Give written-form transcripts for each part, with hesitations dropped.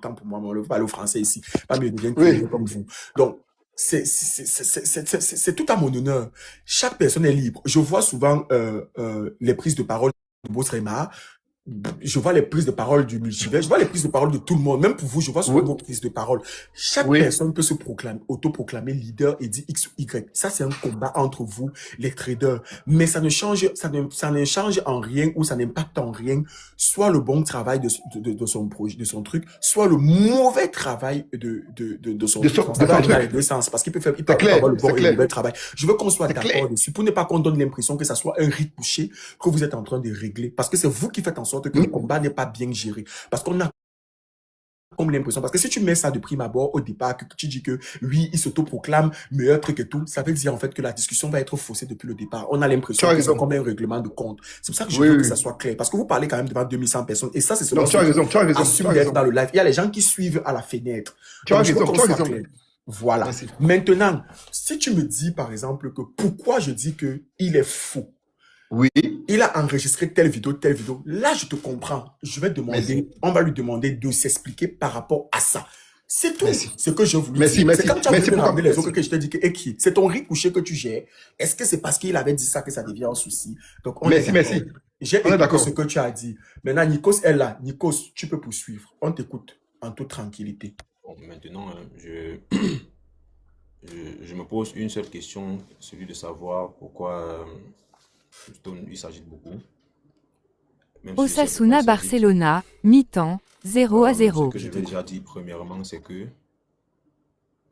important pour moi, mais on le parle au français ici. Pas mieux devenir Oui. comme vous. Donc, c'est tout à mon honneur. Chaque personne est libre. Je vois souvent les prises de parole de Bosrema. Je vois les prises de parole du multivers, je vois les prises de parole de tout le monde, même pour vous, je vois souvent Oui. vos prises de parole. Chaque Oui. personne peut se proclamer, autoproclamer leader et dire X ou Y. Ça, c'est un combat entre vous, les traders. Mais ça ne change, ça ne change en rien ou ça n'impacte en rien, soit le bon travail de son projet, de son truc, soit le mauvais travail de son truc. Ça De va son aller dans les truc. deux sens parce qu'il peut faire, il peut C'est clair. avoir le C'est bon et le clair. mauvais travail. Je veux qu'on soit C'est d'accord clair. dessus pour ne pas qu'on donne l'impression que ça soit un riz couché que vous êtes en train de régler. Parce que c'est vous qui faites en sorte que le combat n'est pas bien géré. Parce qu'on a comme l'impression, parce que si tu mets ça de prime abord au départ, que tu dis que oui, il s'autoproclame meilleur truc et tout, ça veut dire en fait que la discussion va être faussée depuis le départ. On a Tu l'impression as que c'est raison. comme un règlement de compte. C'est pour ça que je Oui, veux que oui. ça soit clair. Parce que vous parlez quand même devant 2100 personnes. Et ça, c'est Non, seulement tu as ceux qui raison. Tu as raison. Tu assument as d'être raison. dans le live. Il y a les gens qui suivent à la fenêtre. Tu as Donc, je veux raison. qu'on Tu as soit raison. clair. Voilà. Merci. Maintenant, si tu me dis, par exemple, que pourquoi je dis que il est faux, Oui. il a enregistré telle vidéo, telle vidéo. Là, je te comprends. Je vais demander, Merci. on va lui demander de s'expliquer par rapport à ça. C'est tout Merci. ce que je voulais Merci. dire. Merci. C'est quand tu as Merci. voulu me Pourquoi? ramener les autres que je t'ai dit que, qui? C'est ton riz couché que tu gères. Est-ce que c'est parce qu'il avait dit ça que ça devient un souci? Donc, on est Merci. d'accord. Merci. J'ai On est écouté d'accord. ce que tu as dit. Maintenant, Nikos est là. Nikos, tu peux poursuivre. On t'écoute en toute tranquillité. Bon, maintenant, je me pose une seule question, celui de savoir pourquoi Stone, il s'agite beaucoup. Même si je sais pourquoi Osasuna il s'agite. Barcelona, mi-temps, 0-0. Ce que je vais déjà dire premièrement, c'est que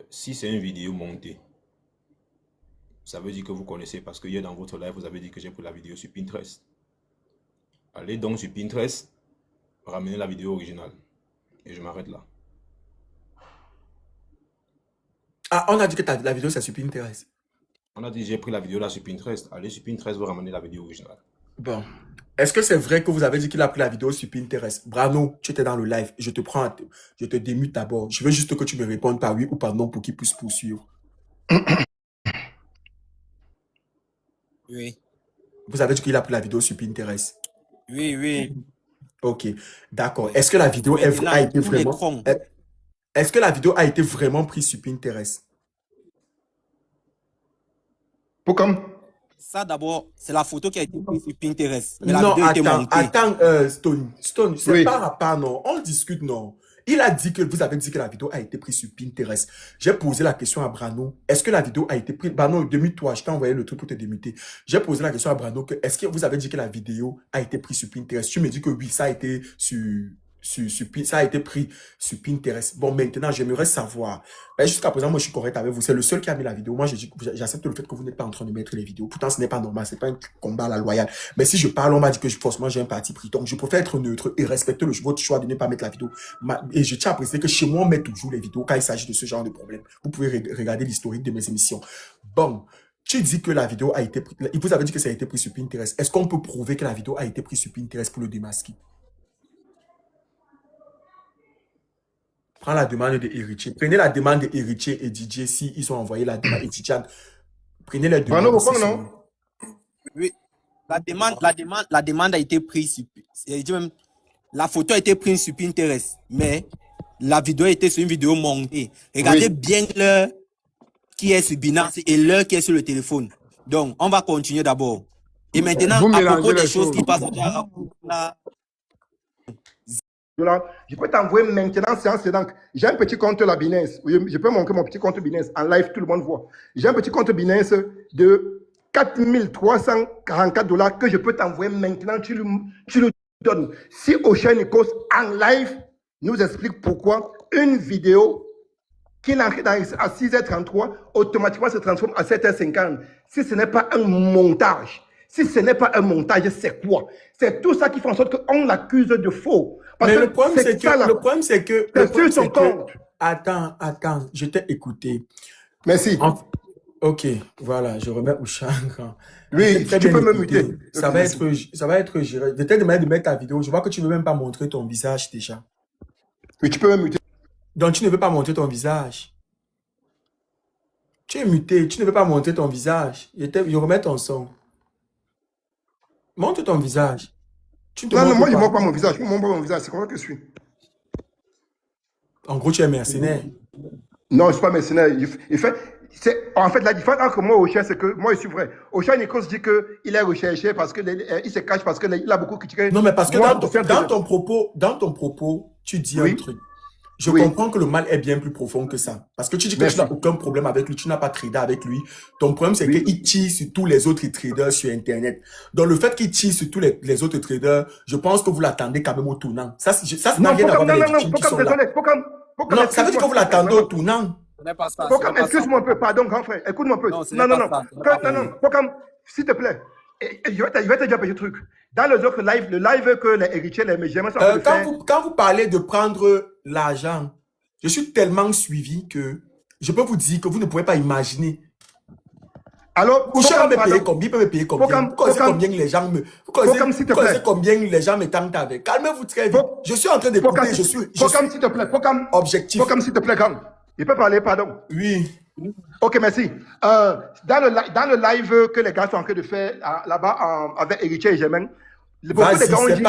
si c'est une vidéo montée, ça veut dire que vous connaissez, parce que hier dans votre live, vous avez dit que j'ai pris la vidéo sur Pinterest. Allez donc sur Pinterest, ramenez la vidéo originale. Et je m'arrête là. Ah, on a dit que la vidéo, c'est sur Pinterest. On a dit j'ai pris la vidéo là sur Pinterest. Allez sur Pinterest, vous ramenez la vidéo originale. Bon. Est-ce que c'est vrai que vous avez dit qu'il a pris la vidéo sur Pinterest? Brano, tu étais dans le live. Je te démute d'abord. Je veux juste que tu me répondes par oui ou par non pour qu'il puisse poursuivre. Oui. Vous avez dit qu'il a pris la vidéo sur Pinterest. Oui, oui. Ok, d'accord. Est-ce que la vidéo a été vraiment... Est-ce que la vidéo a été vraiment prise sur Pinterest? Pourquoi? Ça, d'abord, c'est la photo qui a été prise sur Pinterest. Mais la Non, vidéo a été montée. attends, Stone, c'est Oui. pas à pas, non. On discute, non. Il a dit que vous avez dit que la vidéo a été prise sur Pinterest. J'ai posé la question à Brano. Est-ce que la vidéo a été prise? Brano, demute-toi. Je t'ai envoyé le truc pour te démuter. J'ai posé la question à Brano que est-ce que vous avez dit que la vidéo a été prise sur Pinterest? Tu me dis que oui, ça a été ça a été pris sur Pinterest. Bon, maintenant, j'aimerais savoir. Ben, jusqu'à présent, moi, je suis correct avec vous. C'est le seul qui a mis la vidéo. Moi, j'accepte le fait que vous n'êtes pas en train de mettre les vidéos. Pourtant, ce n'est pas normal. C'est pas un combat à la loyale. Mais si je parle, on m'a dit que forcément, j'ai un parti pris. Donc, je préfère être neutre et respecter votre choix de ne pas mettre la vidéo. Et je tiens à préciser que chez moi, on met toujours les vidéos quand il s'agit de ce genre de problème. Vous pouvez regarder l'historique de mes émissions. Bon. Tu dis que la vidéo a été prise. Vous avez dit que ça a été pris sur Pinterest. Est-ce qu'on peut prouver que la vidéo a été prise sur Pinterest pour le démasquer? Prends la demande de Héritier. Prenez la demande de Héritier et DJ si ils ont envoyé la demande. Et Titiane, prenez la demande. Brano, pourquoi non? Oui. La demande a été prise sur... La photo a été prise sur Pinterest, mais la vidéo était sur une vidéo montée. Regardez bien l'heure qui est sur Binance et l'heure qui est sur le téléphone. Donc, on va continuer d'abord. Et maintenant, à propos des choses qui passent là, je peux t'envoyer maintenant séance donc. J'ai un petit compte la Binance. Je peux montrer mon petit compte Binance en live, tout le monde voit. J'ai un petit compte Binance de 4344 $ que je peux t'envoyer maintenant. Tu le donnes. Si Oceanicos en live nous explique pourquoi une vidéo qui est entrée à 6h33 automatiquement se transforme à 7h50. Si ce n'est pas un montage, c'est quoi? C'est tout ça qui fait en sorte qu'on l'accuse de faux. Parce mais le problème, c'est que... Attends, je t'ai écouté. Merci. Ok, voilà, je remets Ushan. Oui, tu peux me muter. Ça va être géré. Je t'ai demandé de mettre ta vidéo. Je vois que tu ne veux même pas montrer ton visage déjà. Oui, tu peux me muter. Donc, tu ne veux pas montrer ton visage. Tu es muté, tu ne veux pas montrer ton visage. Je remets ton son. Montre ton visage. Non, moi, je ne montre pas mon visage. Je ne montre pas mon visage. C'est comment que je suis. En gros, tu es mercenaire. Non, je ne suis pas mercenaire. En fait, la différence entre moi et Ocha, c'est que moi, je suis vrai. Ocha Nikos dit qu'il est recherché parce qu'il se cache parce qu'il a beaucoup critiqué. Non, mais parce que moi, dans ton propos, tu dis un Oui. truc. Je Oui. comprends que le mal est bien plus profond que ça. Parce que tu dis que Merci. tu n'as aucun problème avec lui, tu n'as pas tradé avec lui. Ton problème, c'est Oui. qu'il tire sur tous les autres traders sur Internet. Donc, le fait qu'il tire sur tous les autres traders, je pense que vous l'attendez quand même au tournant. Ça n'a Non, rien à voir avec les non, victimes qui sont là. désolé. Non, ça veut dire que vous l'attendez au tournant. Ce n'est pas ça. ce n'est Pokam, pas ça. excuse-moi un peu, pardon, grand frère. Écoute-moi un peu. Non, ce n'est pas ça, ce n'est pas ça. Pokam, s'il te plaît. Je vais te dire un petit truc. Dans les autres lives, le live que les héritiers, les médias sont en train de faire. Quand vous parlez de prendre l'argent, je suis tellement suivi que je peux vous dire que vous ne pouvez pas imaginer. Alors, Vous Pokam, me payer pardon. combien? Il peut me payer combien? Pokam, Vous connaissez Pokam. combien les gens me. Vous Pokam, s'il te connaissez plaît. combien les gens me tentent avec? Calmez-vous très vite. Pokam, Je suis en train d'écouter. Je suis s'il te plaît. Pokam, objectif. Pokam, s'il te plaît, grand. Il peut parler, pardon. Oui. Ok, merci. Dans le live que les gars sont en train de faire là-bas avec Héritier et Germain, beaucoup de Vas-y, gars ont dit.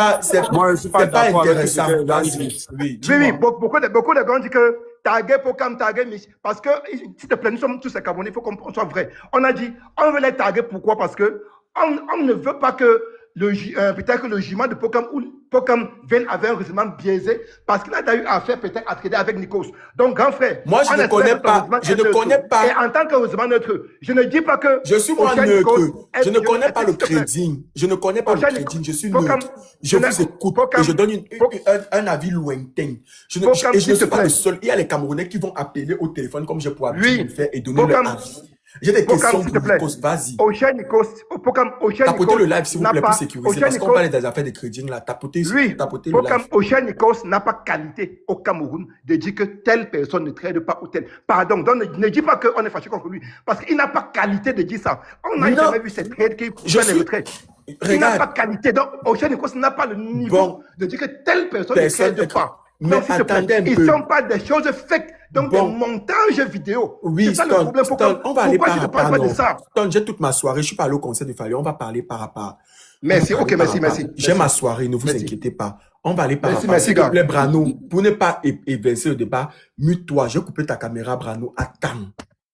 Moi, je suis pas c'est pas d'accord avec intéressant. ce que Larry Vas-y. dit. Oui, Oui, dis-moi. beaucoup de gars ont dit que taguer Pokam, taguer Mich. Parce que, s'il te plaît, nous sommes tous Camerounais, il faut qu'on soit vrai. On a dit, on veut les taguer, pourquoi? Parce que on ne veut pas que peut-être que le jugement de Pokam ou Pokam vienne avec un raisonnement biaisé parce qu'il a eu affaire peut-être à trader avec Nikos. Donc, grand frère, Moi, je ne connais pas. Je ne connais pas. Et en tant que raisonnement neutre, je ne dis pas que. Je suis moi Ocha neutre. Nikos est- Je ne connais pas le s'il te plaît. trading. Je ne connais pas le Ocha trading. Je suis Pokam, neutre. Je vous écoute Pokam, et je donne Pokam, un avis lointain. Je ne, Pokam, et je ne s'il suis te pas plaît. le seul. Il y a les Camerounais qui vont appeler au téléphone comme j'ai pour habitude Oui. de le faire et donner Pokam, leur avis. J'ai des Pokam, questions s'il te pour plaît. Nikos. Vas-y. Ocha Nikos, Pokam, Ocha Tapotez Nikos le live, s'il vous n'a plaît, pas- pour sécuriser. Ocha Parce qu'on Nikos- parle des affaires de trading là. Tapotez Oui, le Pokam, live. Ocha Nikos n'a pas qualité au Cameroun de dire que telle personne ne trade pas ou telle. Pardon, donc ne dis pas qu'on est fâché contre lui. Parce qu'il n'a pas qualité de dire ça. On n'a Non. jamais vu cette trade qui Je fait les suis- retraites. Il Regarde. n'a pas qualité. Donc, Ocha Nikos n'a pas le niveau Bon. de dire que telle personne Personne ne trade ne- pas. Mais Donc, s'il te plaît, attendez un ils peu. ne sont pas des choses faites. Donc, Bon. des montages vidéo. Oui, c'est ça le Stone, problème. Stone, on va aller Pourquoi par tu ne rapport. parles pas de ça? Stone, j'ai toute ma soirée. Je suis pas allé au concert de Fallon. On va parler par rapport. Merci, On va ok, parler par merci, rapport. merci. J'ai ma soirée, ne vous Merci. inquiétez pas. On va aller par Merci, rapport. merci, S'il te gars. plaît, Brano, pour ne pas évincer le débat, mute-toi. J'ai coupé ta caméra, Brano. Attends.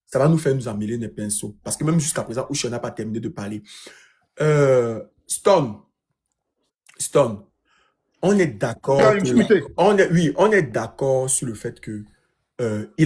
Ça va nous faire nous emmêler les pinceaux. Parce que même jusqu'à présent, Ouche n'a pas terminé de parler. Stone, on est d'accord. Gars, une minute. On est d'accord sur le fait que